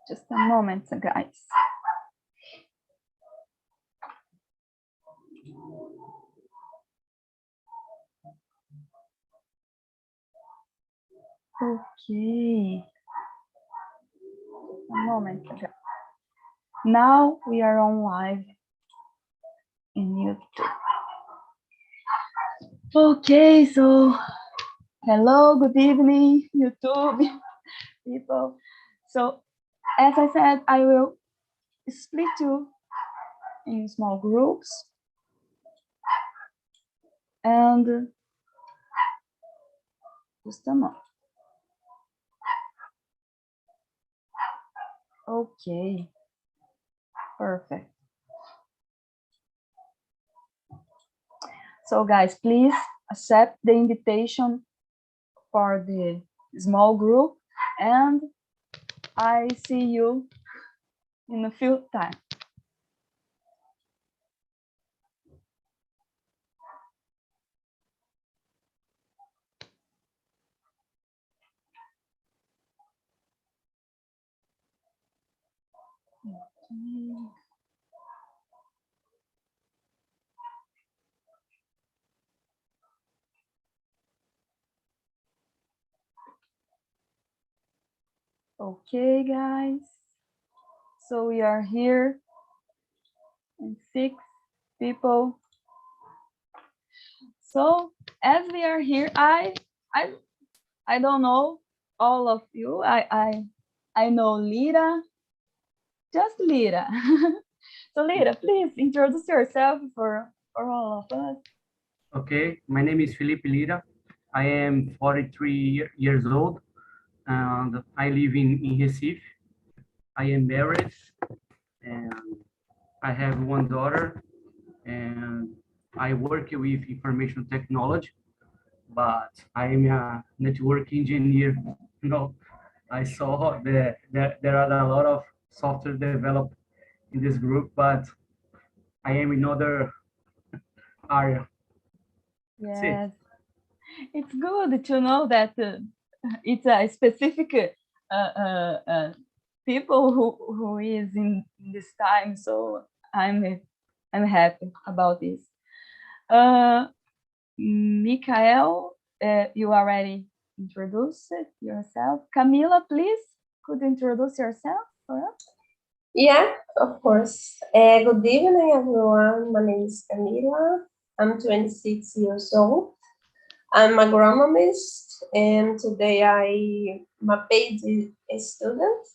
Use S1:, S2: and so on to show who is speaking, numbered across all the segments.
S1: Just a moment, guys. Okay. A moment, guys. Now we are on live in YouTube. Okay, so hello, good evening, YouTube people. So as I said, I will split you in small groups and just a moment. Okay, perfect. So guys, please accept the invitation for the small group and I see you in a few times. Okay, guys. So we are here and 6 people. So as we are here, I don't know all of you. I know Lira, just Lira. So Lira, please introduce yourself for all of us.
S2: Okay, my name is Felipe Lira. I am 43 years old and I live in Recife. I am married and I have one daughter and I work with information technology, but I am a network engineer. You know, I saw that there are a lot of software developed in this group, but I am in other area.
S1: Yes, it's good to know that it's a specific people who is in this time. So I'm happy about this. Mikhail, you already introduced yourself. Camila, please, could you introduce yourself for us?
S3: Yeah, of course. Good evening, everyone. My name is Camila. I'm 26 years old. I'm an agronomist, and today I'm a paid student.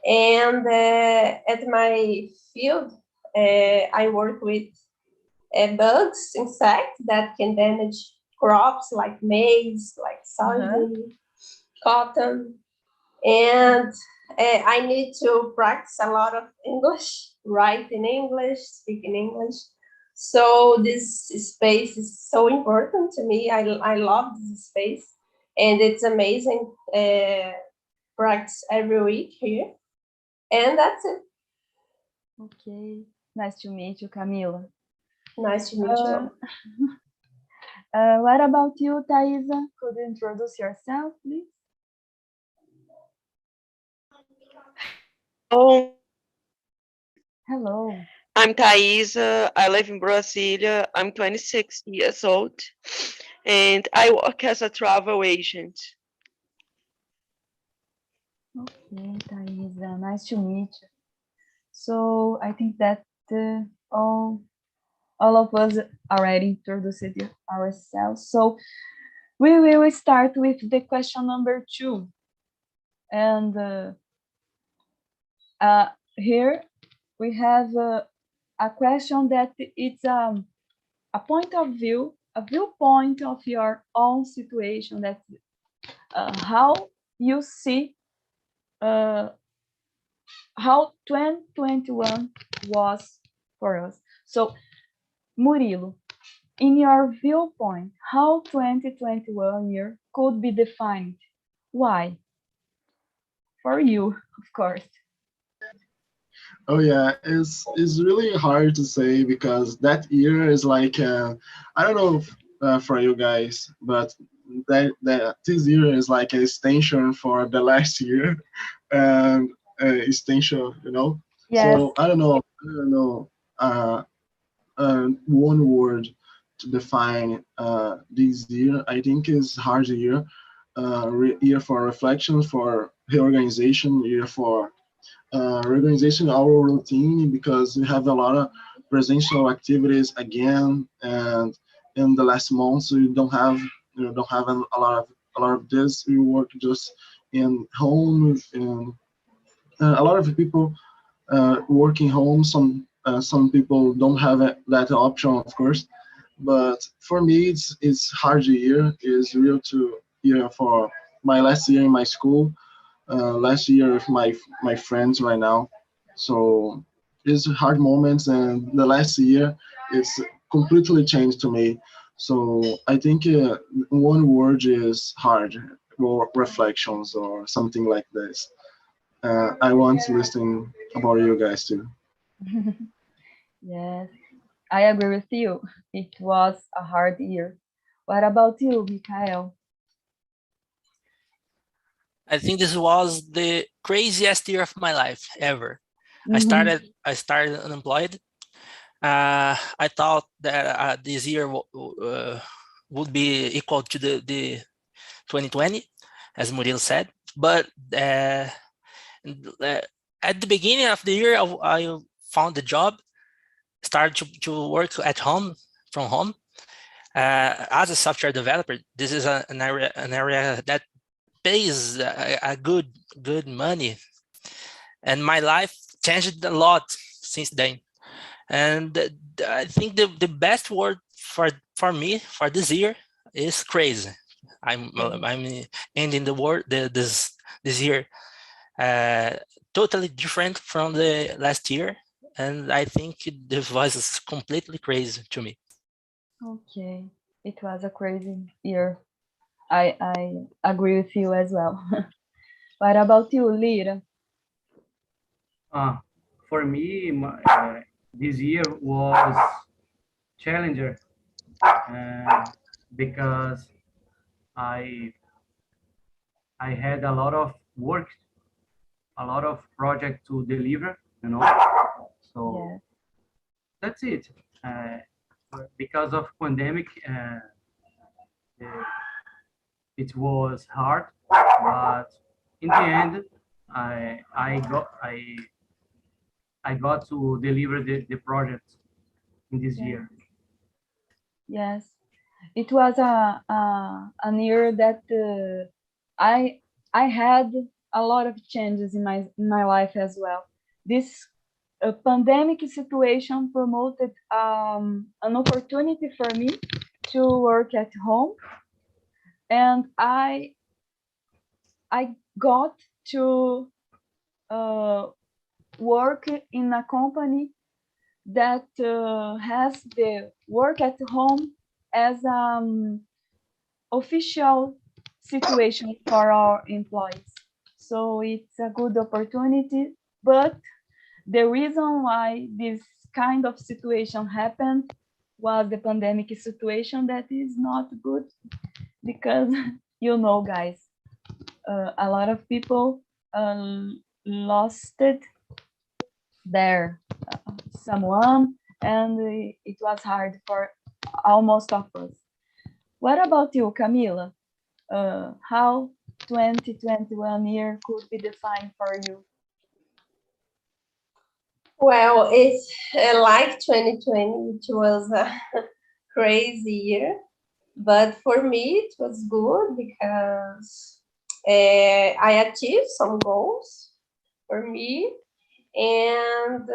S3: And at my field, I work with bugs, insects that can damage crops like maize, like soybean, cotton. And I need to practice a lot of English, write in English, speak in English. So this space is so important to me. I love this space, and it's amazing practice every week here. And that's it.
S1: Okay, nice to meet you, Camila.
S3: Nice to meet you.
S1: What about you, Thaisa? Could you introduce yourself, please?
S4: Oh,
S1: Hello.
S4: I'm Thaisa. I live in Brasilia. I'm 26 years old, and I work as a travel agent.
S1: Okay, Thaisa, nice to meet you. So I think that all of us already introduced ourselves. So we will start with the question number 2. And here we have a question that it's a point of view, a viewpoint of your own situation, that how you see how 2021 was for us. So Murilo, in your viewpoint, how 2021 year could be defined? Why? For you, of course.
S5: Oh yeah, it's really hard to say because that year is like I don't know if, for you guys, but that this year is like an extension for the last year, and essential, you know.
S1: Yes.
S5: So I don't know. One word to define this year. I think is hard year. Year for reflection, for reorganization, year for reorganization our routine, because we have a lot of presential activities again, and in the last months we don't have a lot of this. We work just in home, and a lot of people working home. Some people don't have that option, of course. But for me, it's hard year. It's real to year for my last year in my school, last year with my friends right now. So it's hard moments, and the last year it's completely changed to me. So I think one word is hard, or reflections, or something like this. I want to listen about you guys too.
S1: Yes, I agree with you. It was a hard year. What about you, Mikhail?
S6: I think this was the craziest year of my life ever. I started unemployed. I thought that this year would be equal to the 2020, as Murilo said. But at the beginning of the year, I found a job, started to work at home, from home, as a software developer. This is an area that pays a good money, and my life changed a lot since then. And I think the best word for me for this year is crazy. I'm ending the word this year totally different from the last year, and I think this was completely crazy to me.
S1: Okay, it was a crazy year. I agree with you as well. What about you, Lira?
S2: For me, this year was challenger because I had a lot of work, a lot of project to deliver, you know. So
S1: Yes.
S2: that's it. Because of pandemic, it was hard, but in the end, I got to deliver the project in this year.
S1: Yes, it was a year that I had a lot of changes in my life as well. This pandemic situation promoted an opportunity for me to work at home, and I got to work in a company that has the work at home as official situation for our employees. So it's a good opportunity, but the reason why this kind of situation happened was the pandemic situation that is not good, because you know, guys, a lot of people lost their someone, and it was hard for almost of us. What about you, Camila? How 2021 year could be defined for you?
S3: Well, it's like 2020, it was a crazy year, but for me it was good because I achieved some goals for me, and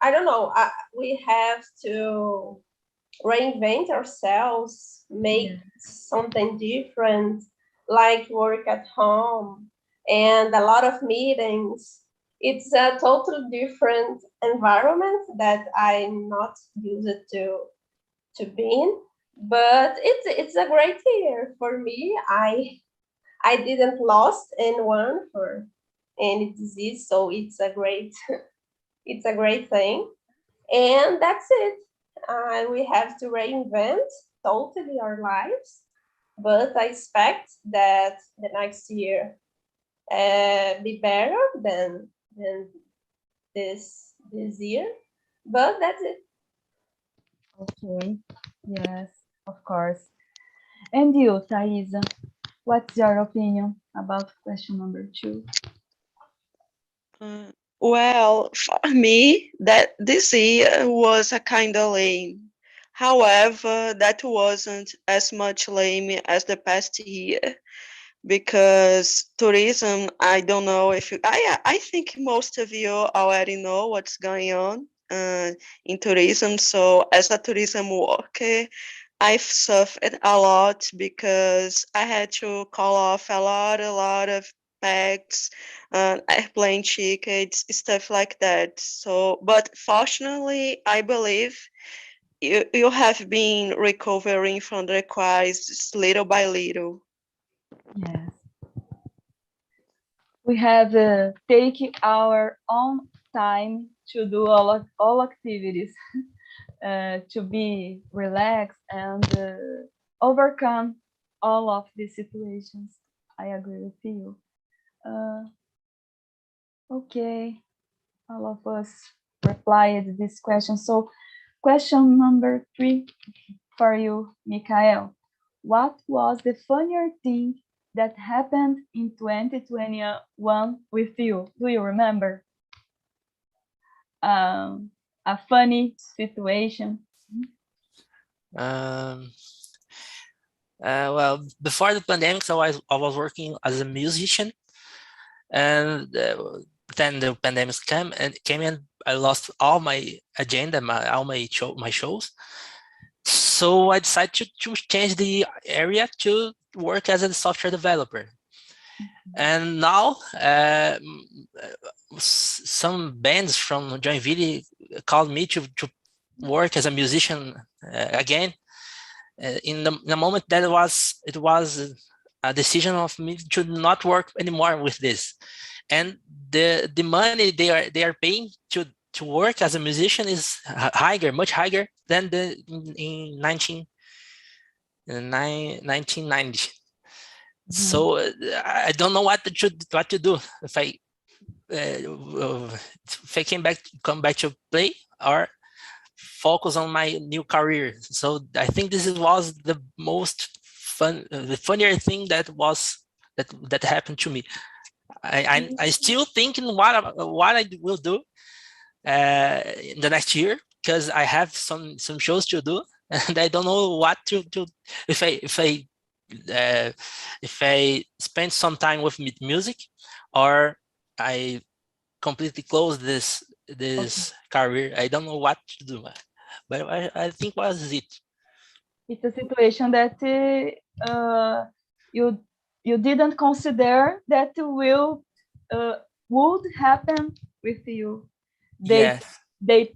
S3: I don't know, we have to reinvent ourselves, make something different, like work at home and a lot of meetings. It's a totally different environment that I'm not used to be in, but it's a great year for me. I didn't lost anyone for any disease, so it's a great it's a great thing, and that's it. We have to reinvent totally our lives, but I expect that the next year be better than this year, but that's it.
S1: Okay, yes, of course. And you, Thaisa, what's your opinion about question number 2?
S4: Well, for me, that this year was a kind of lame. However, that wasn't as much lame as the past year because tourism, I don't know if you, I think most of you already know what's going on in tourism. So as a tourism worker, I've suffered a lot because I had to call off a lot of bags, airplane tickets, stuff like that. So, but fortunately, I believe you have been recovering from the crisis little by little.
S1: Yes. We have taken our own time to do all activities, to be relaxed and overcome all of these situations. I agree with you. Okay, all of us replied this question. So question number 3 for you, Mikhail. What was the funnier thing that happened in 2021 with you? Do you remember? A funny situation?
S6: Well, before the pandemic, I was working as a musician, and then the pandemic came and I lost all my agenda, all my shows. So I decided to change the area to work as a software developer. And now some bands from Joinville called me to work as a musician again. In the moment that it was a decision of me to not work anymore with this, and the money they are paying to work as a musician is higher, much higher than in 1990. So I don't know what to do if I come back to play or focus on my new career. So I think this was the most the funnier thing that happened to me. I still thinking what I will do in the next year, because I have some shows to do, and I don't know what to do if I spend some time with music, or I completely close this career. I don't know what to do, but I think was it.
S1: It's a situation that you didn't consider that would happen with you. They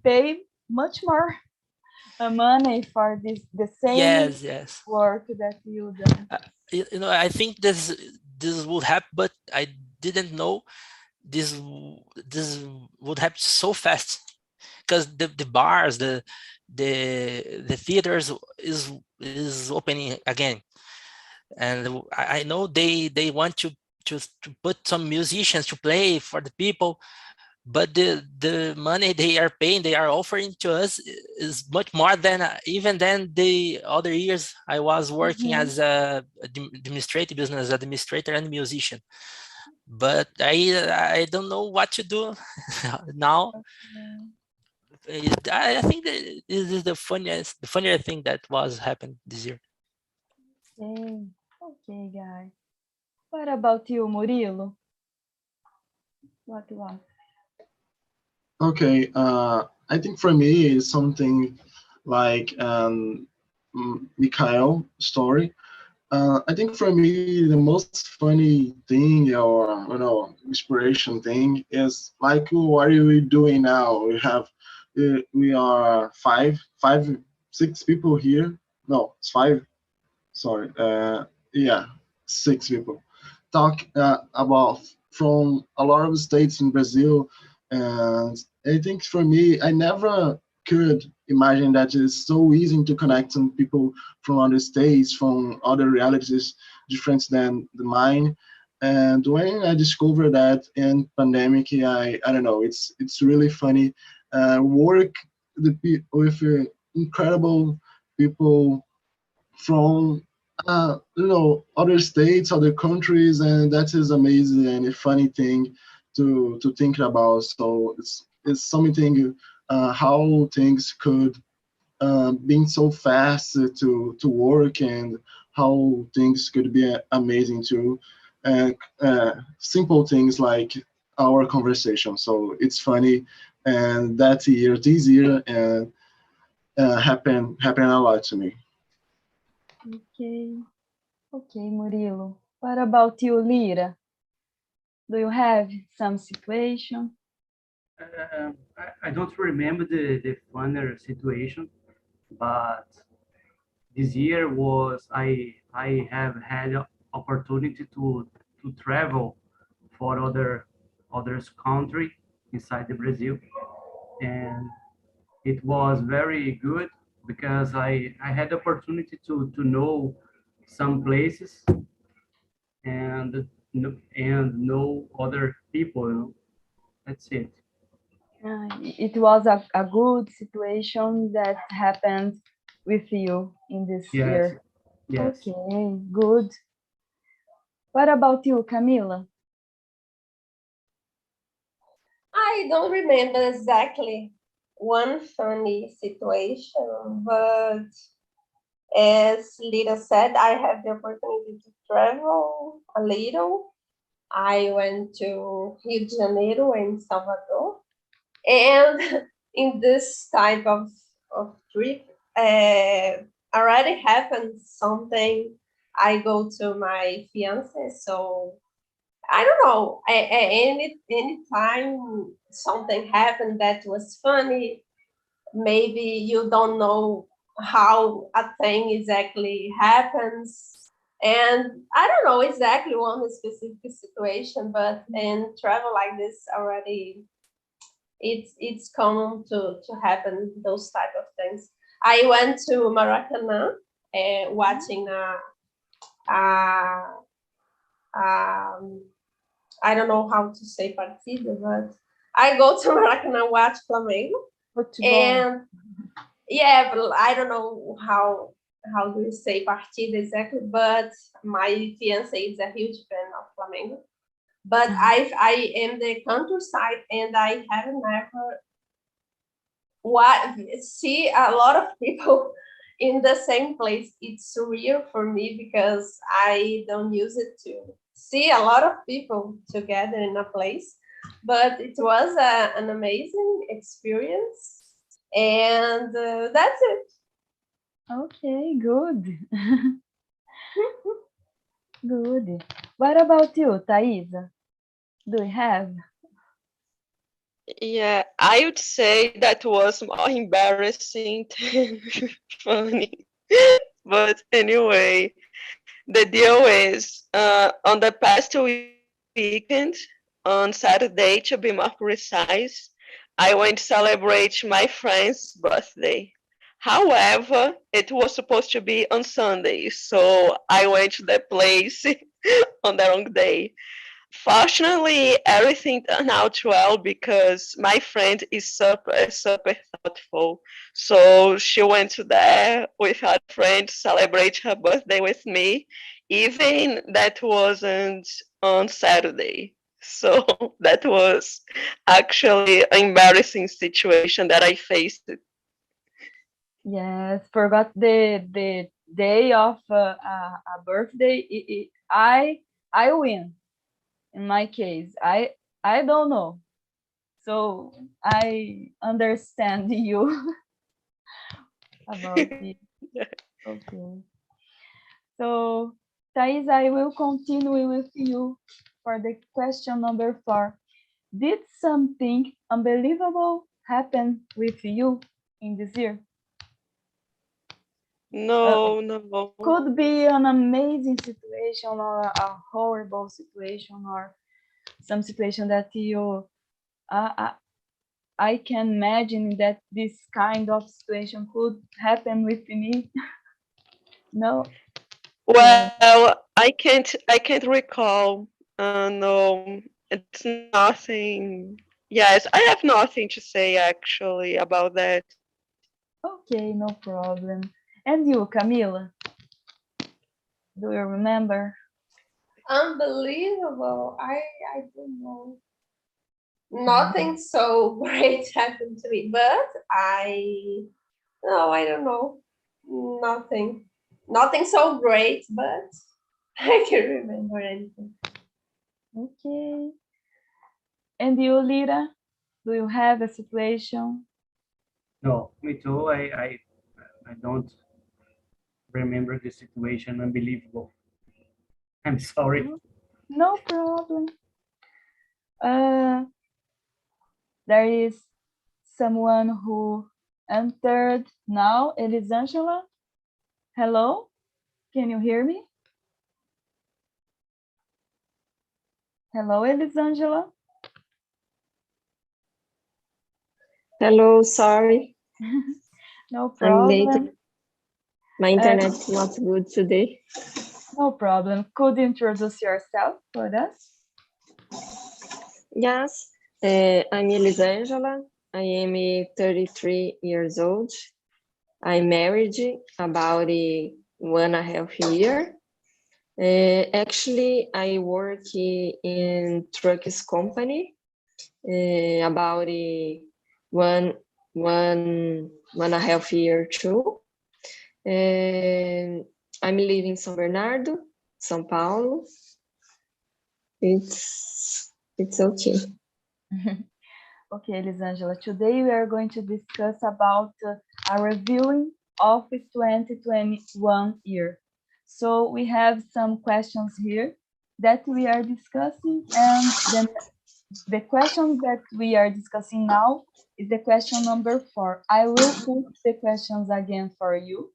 S1: pay much more money for the same work that you done.
S6: I think this would happen, but I didn't know this would happen so fast, because the bars, the theaters is opening again, and I know they want to put some musicians to play for the people, but the money they are paying, they are offering to us is much more than even than the other years I was working as a administrative business administrator and musician. But I don't know what to do now. I think that this is the funnier thing that was happened this year.
S1: Okay, guys. What about you, Murilo? What was?
S5: Okay, I think for me it's something like Mikhail story. I think for me the most funny thing, or inspiration thing, is like, what are we doing now? We are six people here. No, it's 5. Sorry. Yeah, 6 people. Talk about from a lot of states in Brazil, and I think for me, I never could imagine that it's so easy to connect some people from other states, from other realities different than mine. And when I discovered that in pandemic, I don't know, it's really funny. Work with incredible people from other states, other countries, and that is amazing and a funny thing to think about. So it's something how things could being so fast to work, and how things could be amazing too, and simple things like our conversation. So it's funny, and this year, and happened a lot to me.
S1: Okay. Okay, Murilo. What about you, Lira? Do you have some situation?
S2: I don't remember the funner situation, but this year was I have had opportunity to travel for others country inside the Brazil, and it was very good because I had the opportunity to know some places and know other people. That's it.
S1: It was a good situation that happened with you in this
S2: Yes.
S1: year.
S2: Yes.
S1: Okay, good. What about you, Camila?
S3: I don't remember exactly one funny situation, but as Lita said, I had the opportunity to travel a little. I went to Rio de Janeiro and Salvador. And in this type of trip, already happened something. I go to my fiance, so I don't know. Any time something happened that was funny, maybe you don't know how a thing exactly happens. And I don't know exactly one specific situation, but in travel like this already, it's common to happen those type of things. I went to Maracanã watching I don't know how to say partida, but I go to Maracanã watch Flamengo.
S1: Football.
S3: And yeah, but I don't know how do you say partida exactly, but my fiance is a huge fan of Flamengo. But I am the countryside, and I have never see a lot of people in the same place. It's surreal for me because I don't use it to see a lot of people together in a place. But it was an amazing experience, and that's it.
S1: Okay, good. Good. What about you, Thaisa? Do you have?
S4: Yeah, I would say that was more embarrassing than funny. But anyway, the deal is on the past weekend, on Saturday to be more precise, I went to celebrate my friend's birthday. However, it was supposed to be on Sunday, so I went to the place on the wrong day. Fortunately, everything turned out well because my friend is super thoughtful. So she went to there with her friend to celebrate her birthday with me, even that wasn't on Saturday. So that was actually an embarrassing situation that I faced.
S1: Yes, forgot the day of a birthday. I win. In my case, I don't know. So I understand you about it. Okay. So Thais, I will continue with you for the question number 4. Did something unbelievable happen with you in this year?
S4: No.
S1: Could be an amazing situation or a horrible situation or some situation that you I can imagine that this kind of situation could happen with me. No.
S4: Well, I can't recall No, it's nothing. Yes, I have nothing to say actually about that.
S1: Okay, no problem. And you, Camila? Do you remember?
S3: Unbelievable. I don't know. Nothing so great happened to me, but I don't know. Nothing. Nothing so great, but I can't remember anything.
S1: Okay. And you, Lira? Do you have a situation?
S2: No, me too. I don't remember the situation. Unbelievable. I'm sorry.
S1: No problem. There is someone who entered now. Elisangela. Hello? Can you hear me? Hello, Elisangela.
S7: Hello, sorry,
S1: No
S7: I'm late.
S1: problem.
S7: My internet is not good today.
S1: No problem. Could you introduce yourself for us?
S7: Yes, I'm Elisangela. I am 33 years old. I'm married about 1.5 years. Actually, I work in trucks company about 1.5 year too. I'm living in São Bernardo, São Paulo. It's okay.
S1: Okay, Elisangela. Today we are going to discuss about a reviewing of 2021 year. So we have some questions here that we are discussing, and then the question that we are discussing now is the question number 4. I will put the questions again for you.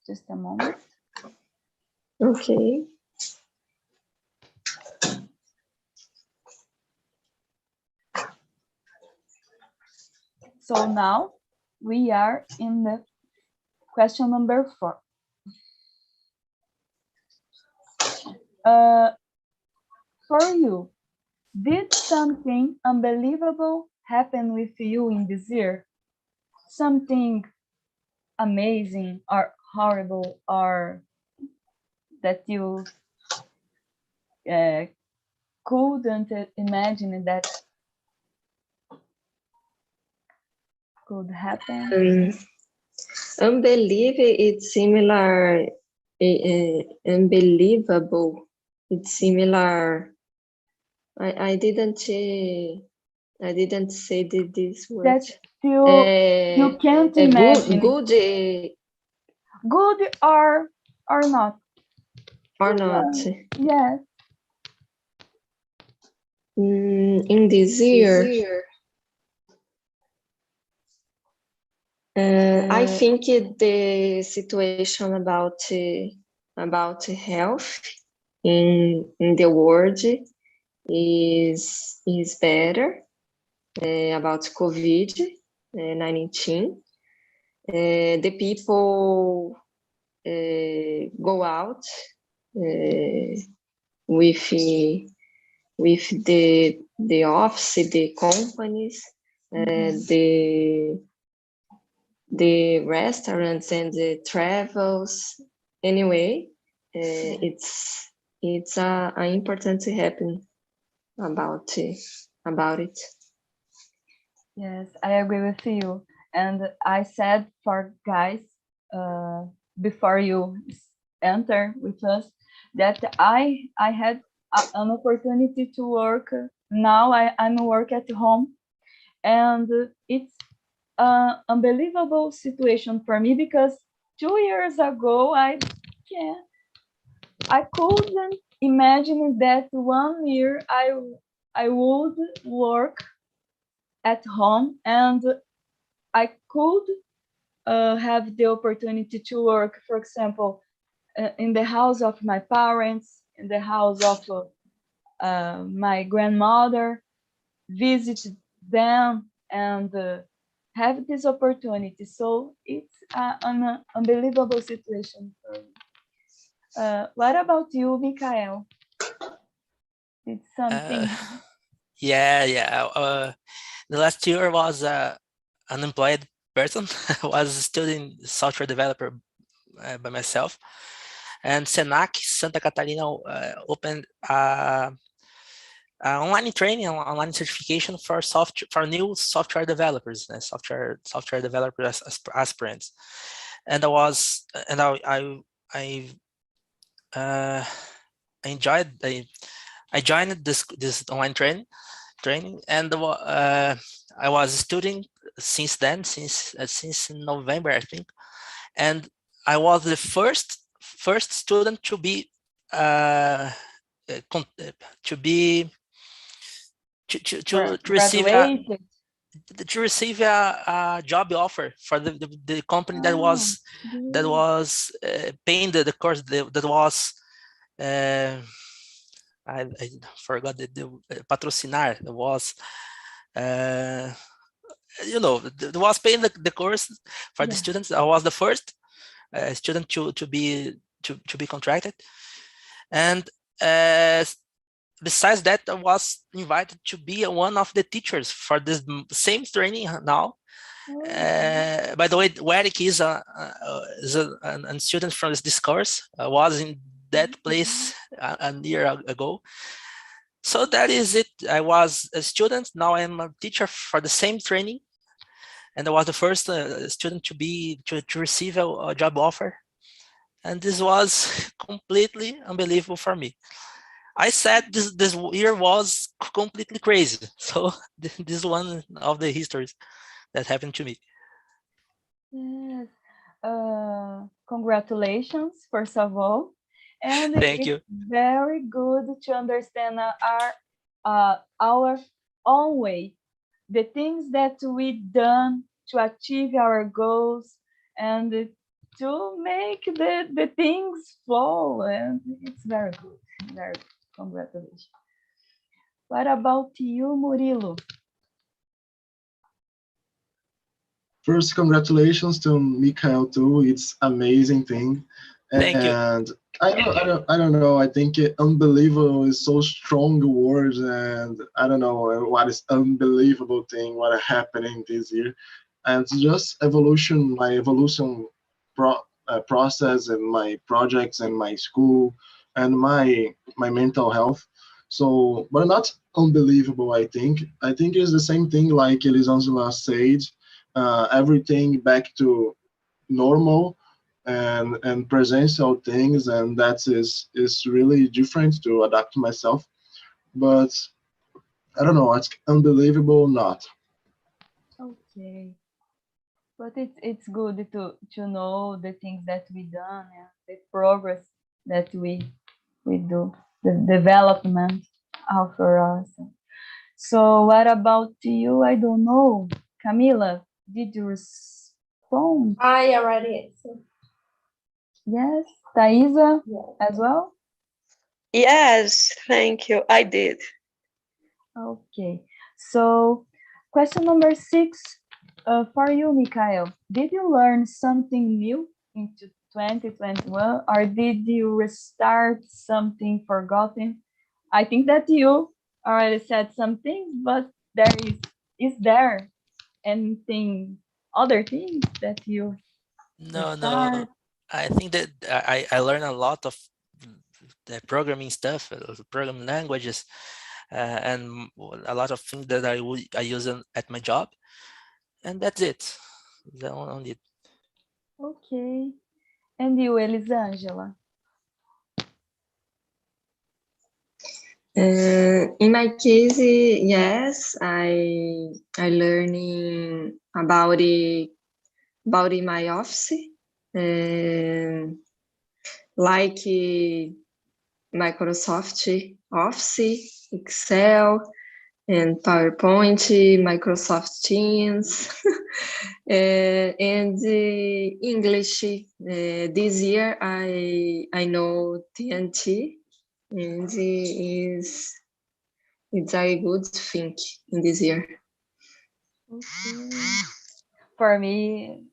S1: Just a moment.
S7: Okay.
S1: So now we are in the question number 4. For you, did something unbelievable happen with you in this year? Something amazing or horrible, or that you couldn't imagine that could happen?
S7: Unbelievable, it's similar. Unbelievable, it's similar. I didn't say this word.
S1: That you can't imagine. Good or not.
S7: Or not.
S1: Yes.
S7: In this year, I think the situation about health in the world is better, about COVID-19. The people go out with the office, the companies, the restaurants and the travels. Anyway, it's important to happen about it.
S1: Yes, I agree with you. And I said for guys before you enter with us that I had an opportunity to work. Now I'm work at home, and it's an unbelievable situation for me because 2 years ago I couldn't imagine that 1 year I would work at home and I could have the opportunity to work, for example, in the house of my parents, in the house of my grandmother, visit them and have this opportunity. So it's an unbelievable situation for me. What about you, Mikhail? Did something?
S6: Yeah. The last year was unemployed person. I was studying software developer by myself, and Senac Santa Catarina opened online training, online certification for new software developers, software developer aspirants, and I enjoyed. I joined this online training, and I was studying since then, since November, I think, and I was the first student to be to be to receive
S1: Graduated?
S6: a job offer for the company that
S1: Oh,
S6: was paying the course that was I forgot the patrocinar was that was paying the course for the
S1: yeah.
S6: students. I was the first student to be contracted, and besides that, I was invited to be one of the teachers for this same training now.
S1: Oh,
S6: By the way, Eric is a student from this course. Was in that place a year ago. So that is it. I was a student. Now I'm a teacher for the same training, and I was the first student to receive a job offer. And this was completely unbelievable for me. I said this year was completely crazy. So this is one of the histories that happened to me.
S1: yes. Congratulations, first of all. And
S6: Thank
S1: it's
S6: you.
S1: very good to understand our own way, the things that we done to achieve our goals and to make the things flow. And it's very good. Very good. Congratulations. What about you, Murilo?
S5: First, congratulations to Mikhail too. It's amazing thing,
S6: Thank you.
S5: and I don't know. I think unbelievable is so strong word, and I don't know what is unbelievable thing what happening this year, and it's just evolution. My evolution process and my projects and my school and my mental health. So, but not unbelievable. I think it's the same thing like Elisangela said, everything back to normal and presential things, and that is really different to adapt myself. But I don't know, it's unbelievable not.
S1: Okay. But it's good to know the things that we done and the progress that we do, the development for us. So what about you? I don't know. Camila, did you respond?
S3: I already answered.
S1: Yes. Thaisa
S3: Yeah.
S1: as well?
S4: Yes, thank you. I did.
S1: Okay. So question number 6 for you, Mikhail. Did you learn something new into 2021 or did you restart something forgotten? I think that you already said some things, but is there anything, other things that you
S6: No.
S1: restart?
S6: I think that I learned a lot of the programming stuff, programming languages, and a lot of things that I use at my job, and that's it. The only.
S1: Okay. And you, Elisangela?
S7: In my case, yes, I learning about in my office, like Microsoft Office, Excel, and PowerPoint, Microsoft Teams, and English. This year I know TNT, and it's a good thing in this year.
S1: Okay. For me,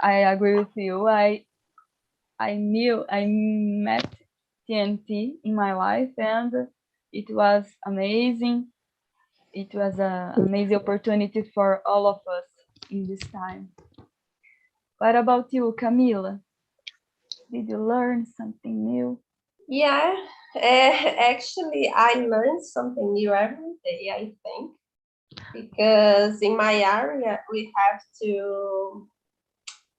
S1: I agree with you. I met TNT in my life, and It was amazing. It was an amazing opportunity for all of us in this time. What about you, Camila? Did you learn something new?
S3: Yeah, actually, I learn something new every day, I think, because in my area, we have to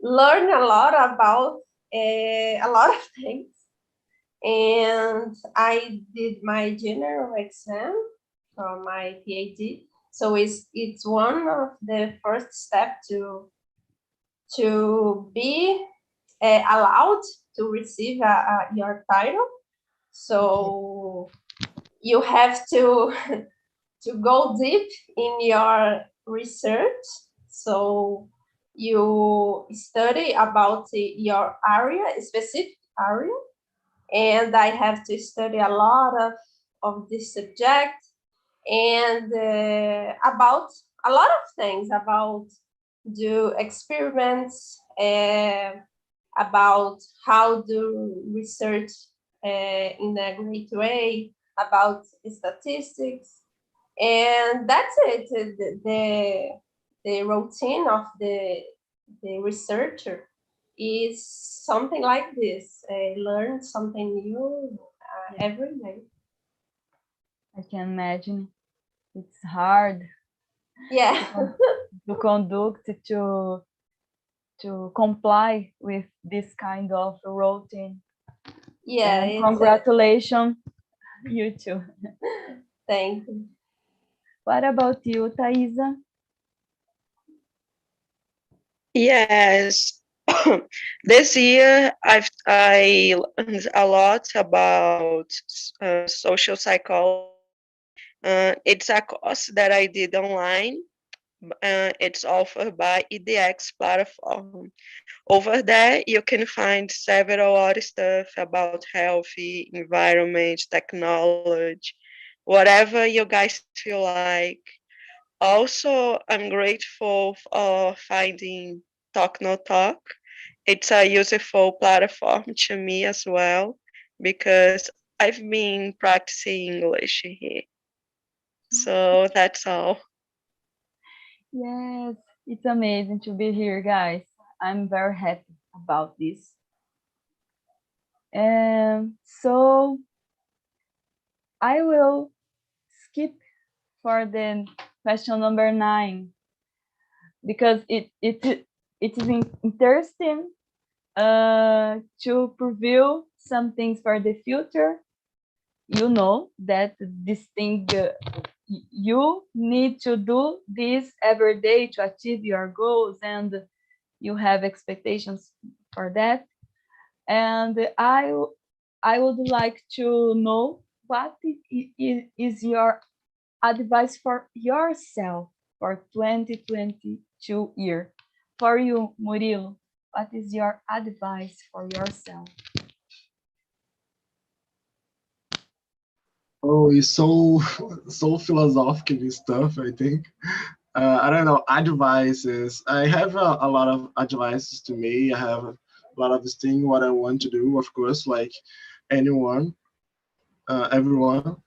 S3: learn a lot about a lot of things. And I did my general exam for my PhD. So it's one of the first step to be allowed to receive your title. So you have to to go deep in your research. So you study about your area, a specific area, and I have to study a lot of this subject and about a lot of things, about do experiments, about how do research in a great way, about statistics, and that's it. The routine of the researcher is something like this. Learn something new every day.
S1: I can imagine it's hard
S3: Yeah.
S1: to conduct, to comply with this kind of routine.
S3: Yeah.
S1: And congratulations, you too.
S3: Thank you.
S1: What about you, Thaisa?
S4: Yes. This year I learned a lot about social psychology. It's a course that I did online. It's offered by EDX platform. Over there, you can find several other stuff about healthy environment, technology, whatever you guys feel like. Also, I'm grateful for finding TALKNTALK. It's a useful platform to me as well because I've been practicing English here. So that's all.
S1: Yes, it's amazing to be here, guys. I'm very happy about this. And so I will skip for the question number 9 because it is interesting to preview some things for the future. You know that this thing you need to do this every day to achieve your goals, and you have expectations for that. And I would like to know what is your advice for yourself for 2022 year. For you, Murilo, what is your advice for yourself?
S5: Oh, it's so so philosophical stuff, I think. I don't know, advices. I have a lot of advices to me. I have a lot of things what I want to do, of course, like anyone, everyone.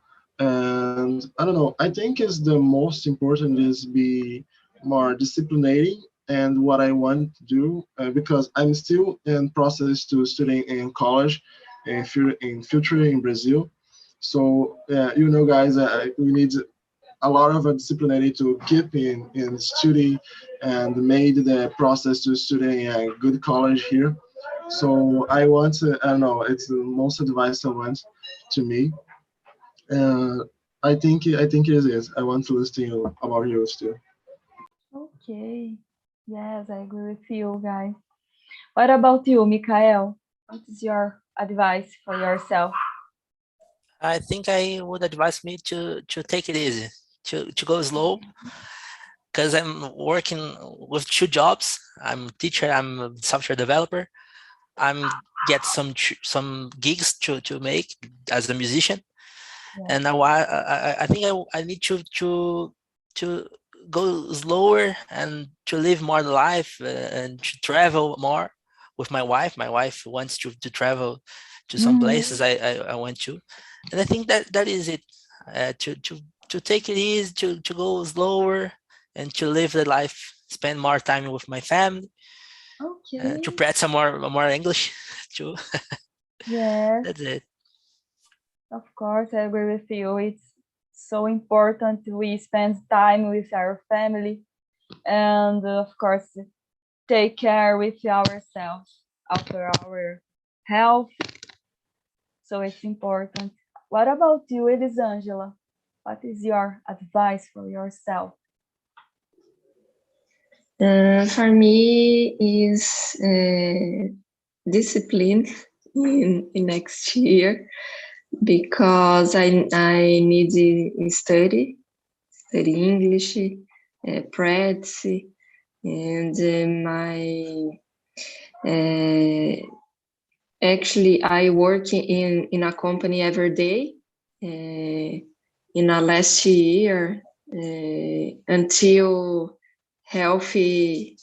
S5: And I don't know, I think is the most important is be more disciplinating and what I want to do because I'm still in process to studying in college in future in Brazil. So you know, guys, we need a lot of disciplinary to keep in study and made the process to study in a good college here. So I want to, I don't know, it's the most advice I want to me. Uh, I think it is. I want to listen to you about yours too.
S1: Okay. Yes, I agree with you, guys. What about you, Mikhail? What is your advice for yourself?
S6: I think I would advise me to take it easy, to go slow, because I'm working with 2 jobs. I'm a teacher, I'm a software developer. I'm get some gigs to make as a musician, and now I think I need to go slower and to live more life and to travel more with my wife. My wife wants to travel to some places I went to, and I think that is it. to take it easy, to go slower, and to live the life, spend more time with my family,
S1: Okay.
S6: to practice more English too.
S1: Yes,
S6: That's it.
S1: of course, I agree with you. It's so important we spend time with our family and, of course, take care with ourselves after our health. So it's important. What about you, Elisangela? What is your advice for yourself?
S7: For me is discipline in next year, because I need to study English, practice, and actually I work in a company every day. In a last year, until healthy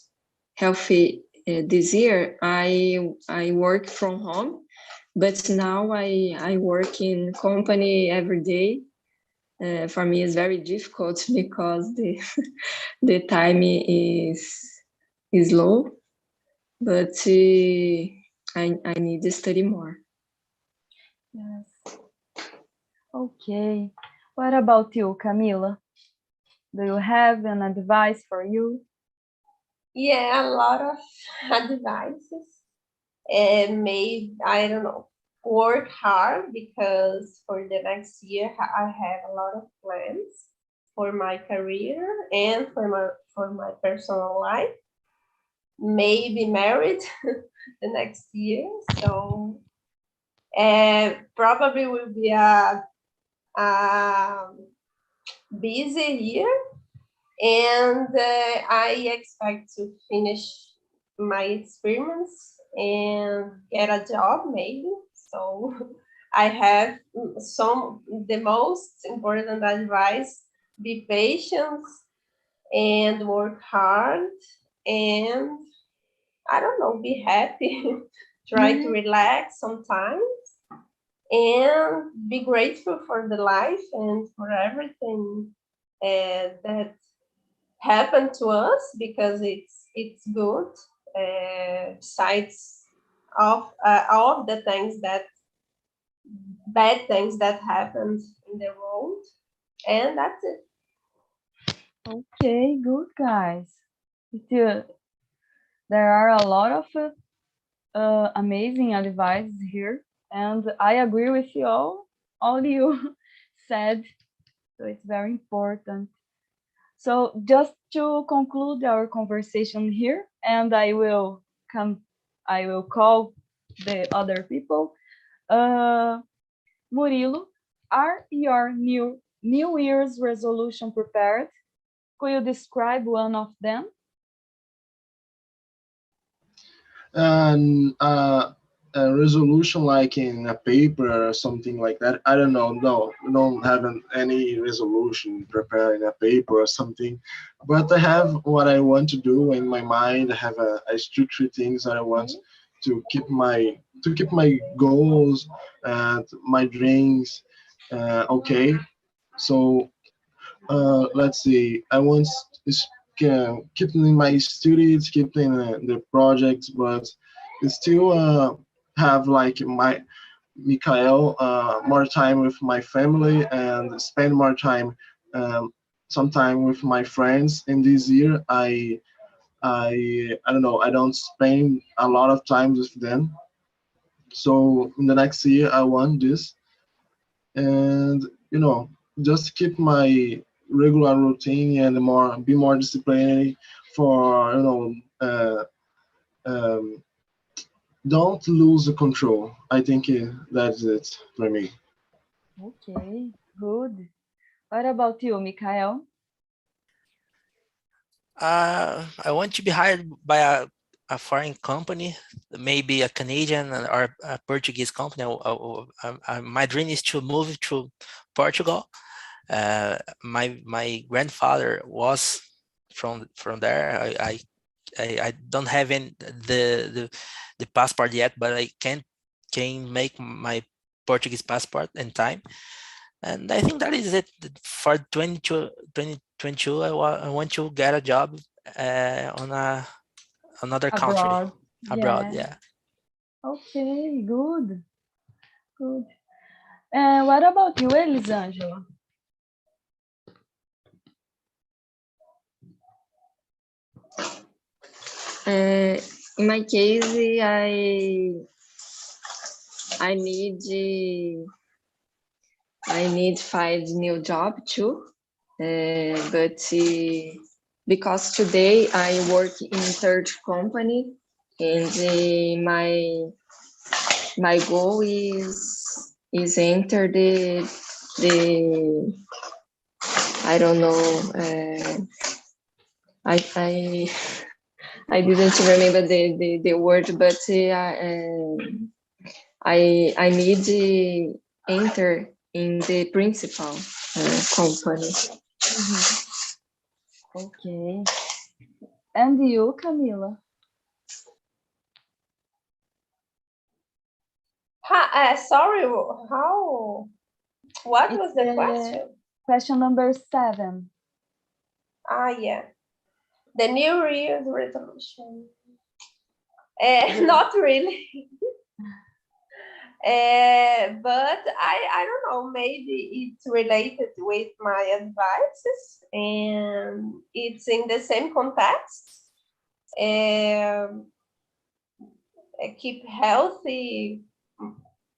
S7: this year, I work from home, but now I work in company every day. For me, it's very difficult because the time is low, but I need to study more.
S1: Yes. Okay. What about you, Camila? Do you have an advice for you?
S3: Yeah, a lot of advices. And maybe, I don't know, work hard, because for the next year I have a lot of plans for my career and for my personal life. Maybe married the next year. So probably will be a busy year, and I expect to finish my experiments and get a job, maybe. So I have the most important advice: be patient and work hard, and I don't know, be happy. Try to relax sometimes, and be grateful for the life and for everything that happened to us, because it's good, besides of all of the bad things that happened in the world. And that's it.
S1: Okay, good, guys. There are a lot of amazing advice here, and I agree with you all you said. So it's very important. So just to conclude our conversation here, and I will call the other people. Murilo, are your New Year's resolution prepared? Could you describe one of them?
S5: And a resolution like in a paper or something like that, I don't know. No, I don't have any resolution prepared in a paper or something, but I have what I want to do in my mind. I have a structure things that I want to keep my goals and my dreams. Okay, so let's see. I want keeping my studies, keeping the projects, but still have like my Mikhail more time with my family and spend more time, sometime with my friends. In this year, I don't know. I don't spend a lot of time with them. So in the next year, I want this, and just keep my regular routine and be more disciplined for don't lose the control. I think that's it for me.
S1: Okay, good. What about you, Mikhail?
S6: I want to be hired by a foreign company, maybe a Canadian or a Portuguese company. My dream is to move to Portugal. My grandfather was from there. I don't have the passport yet, but I can make my Portuguese passport in time. And I think that is it for 2022. I want to get a job on another country. Abroad, yeah.
S1: Okay, good. Good. And what about you, Elisângela?
S7: In my case, I need find new job too, but because today I work in third company, and my goal is enter the I don't know. I didn't remember the word, but I need to enter in the principal company.
S1: Okay. And you, Camila?
S3: Sorry, how? What was the question?
S1: Question number 7.
S3: Yeah. The New Year's resolution. Not really. But I don't know, maybe it's related with my advices and it's in the same context. Keep healthy,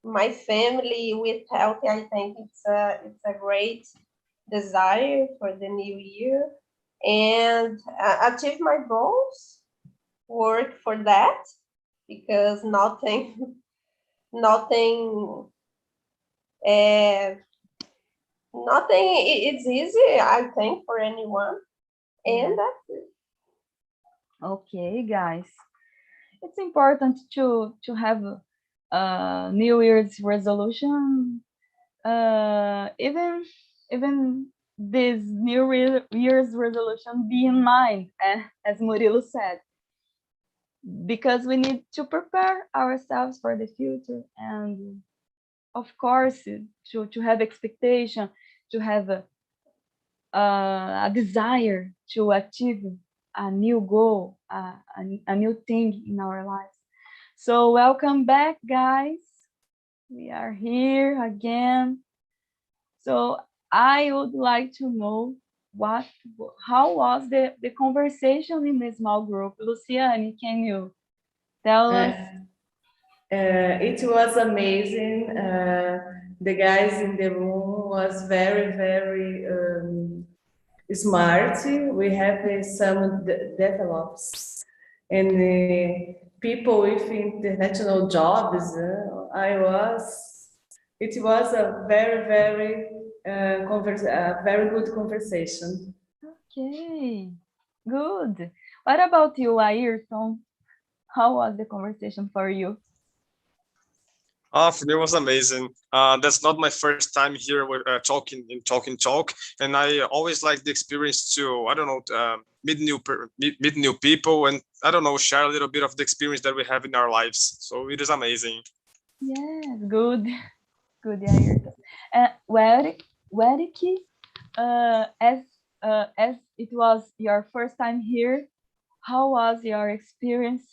S3: my family with healthy. I think it's a great desire for the new year, and achieve my goals, work for that, because nothing is easy, I think, for anyone. And that's it.
S1: Okay, guys. It's important to have a New Year's resolution. Even this New Year's resolution be in mind, as Murilo said, because we need to prepare ourselves for the future, and of course to have expectation, to have a desire to achieve a new goal, a new thing in our lives. So welcome back, guys. We are here again. So I would like to know how was the conversation in the small group? Luciane, can you tell us?
S8: It was amazing. The guys in the room was very, very smart. We have some develops and people with international jobs. It was a very, very very good conversation.
S1: Okay, good. What about you, Ayrton? How was the conversation for you?
S9: For me, it was amazing. That's not my first time here with talking in TALK, and I always like the experience to, I don't know, meet new people, and I don't know, share a little bit of the experience that we have in our lives. So it is amazing.
S1: Yes, good, Ayrton. Werik, as it was your first time here, how was your experience?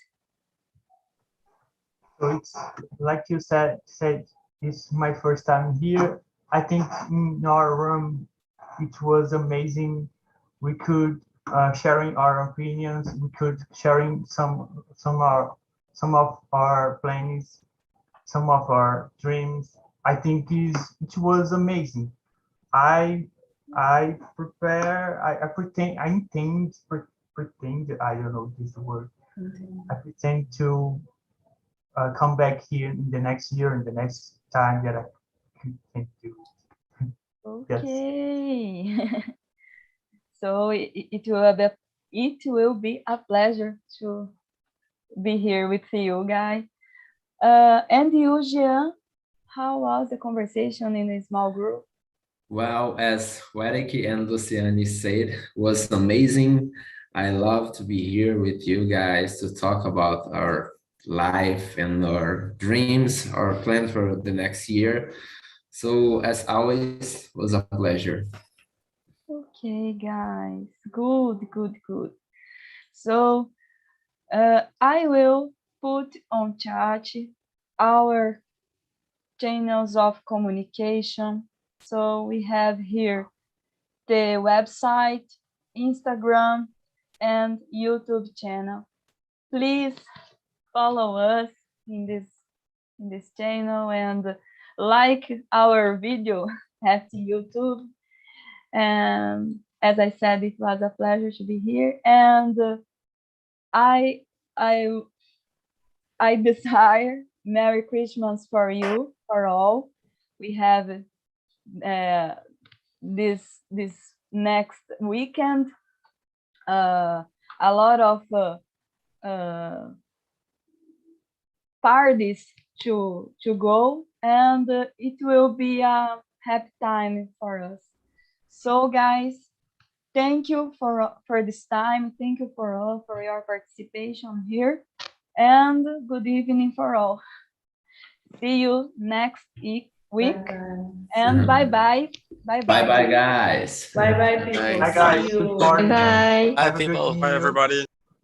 S10: So it's like you said, it's my first time here. I think in our room, it was amazing. We could sharing our opinions. We could sharing some of our plans, some of our dreams. I think it was amazing. I intend, I don't know this word. I pretend to come back here in the next year and the next time that I can do.
S1: Okay. Yes. So it will be a pleasure to be here with you guys. And you, Jean, how was the conversation in a small group?
S11: Well, as Werik and Luciane said, was amazing. I love to be here with you guys to talk about our life and our dreams, our plans for the next year. So as always, was a pleasure.
S1: Okay, guys. Good, good, good. So I will put on chat our channels of communication. So we have here the website, Instagram, and YouTube channel. Please follow us in this channel and like our video at YouTube. And as I said, it was a pleasure to be here. And I desire Merry Christmas for you, for all. We have this next weekend a lot of parties to go, and it will be a happy time for us. So guys, thank you for this time. Thank you for your participation here, and good evening for all. See you next week. And bye bye.
S11: Bye bye, guys.
S8: Bye bye, people.
S10: Bye, guys.
S8: See you.
S10: Good morning.
S7: Bye.
S6: Bye,
S10: Have a good
S6: people.
S10: meal.
S9: Bye, everybody.